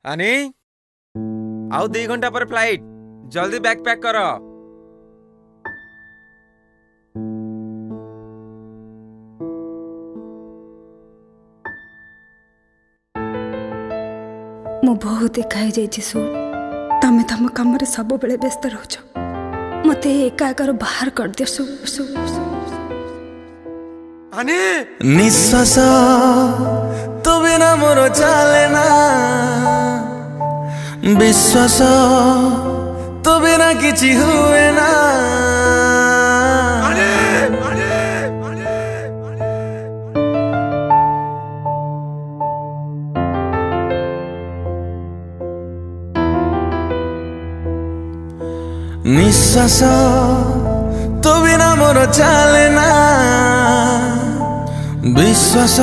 आनी आउ 2 घंटा पर फ्लाइट जल्दी बैग पैक कर। मु बहुत एकाई जाइछि सु तमे तम काम रे सब बेले व्यस्त रहछ मते एका एकार बाहर कर दे सु आनी निश्वास तो बिना मोर चले ना विश्वास तो बिना किछि हुए ना निश्वास तो बिना मोर चले ना विश्वास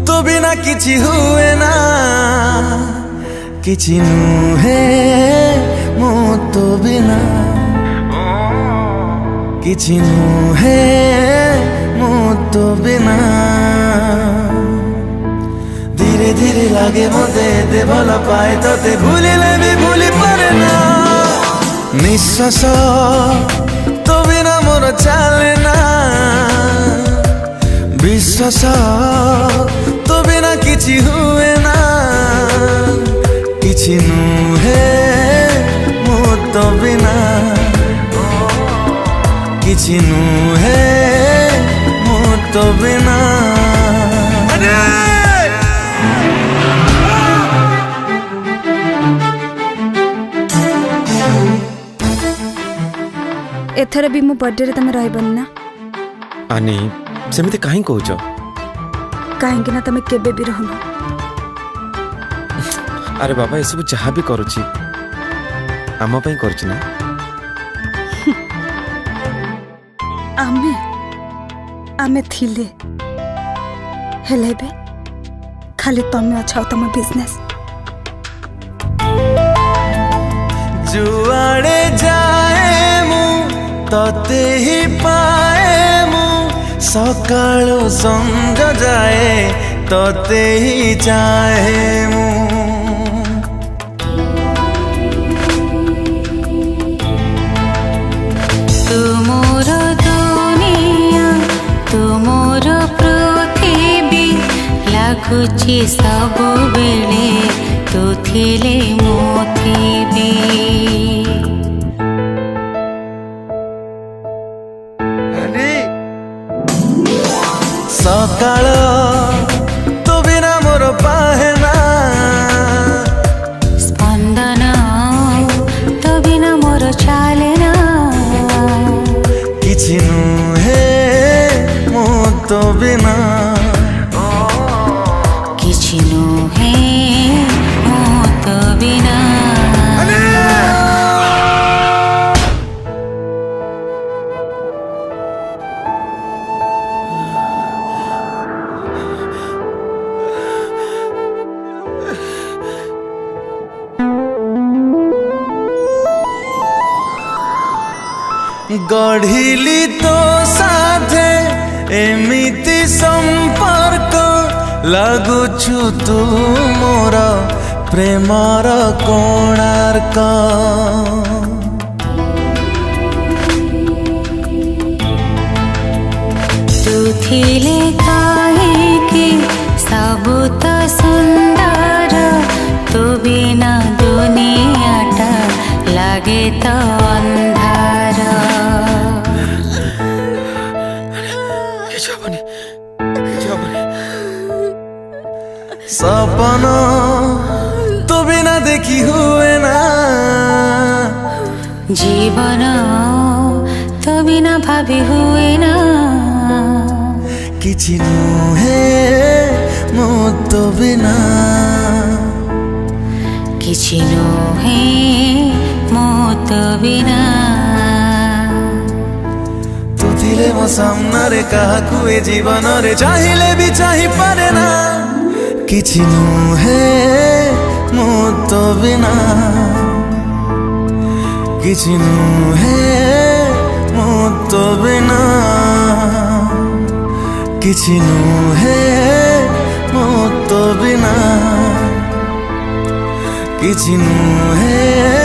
तो बिना किछि हुए ना किछि नुहे मो तो बिना किछि नुहे मो तो बिना धीरे धीरे लागे मते दे भल पाए तते भूलिले भी भूली पारे ना निश्वास तो बिना मोर चले ना विश्वास तो बिना किछि हुए ना किछि नुहे मो तो बिना किछि नुहे मो तो बिना एथर भी मो बर्थडे रे तमे रहबनी ना आनी सेमिति काहे कहउछ काहेकि ना तमे केबे भी रहनु। अरे बाबा ये सब जहाँ भी करुची आम पई करुची ना आमे आमे थिले हेले बे खाली तमे अच्छा तम बिजनेस जुआड़े जाए मु तते ही पाए मु सकाळो संग जाए तते ही चाहे मु तुमोर दुनिया तुमोर पृथ्वी लागुची सब बेले तू थिले मो थिबी सकाळ तो बिना मोर पाहेना स्पंदन तो बिना मोर चालेना किछि नुहे मो तो बिना किछि नुहे मो तो बिना गढ़िली तो साथे एमिति संपर्क लगुछु तू मोर प्रेमर कोणार्क तू थिले काहेकि सब तो सुंदर तू बिना दुनियाटा लागे तो अंधार सपना तो बिना देखी हुए ना जीवन तो बिना भाभी हुए ना किछि नुहे मो तो बिना किछि नुहे मो तो बिना तू थिले मो सामने काहाकू ए जीवन रे चाहिले भी चाहि पारे ना किछि नुहे मो तो बिना किछि नुहे मो तो बिना किछि नुहे मो तो बिना କିଛି ନୁହେଁ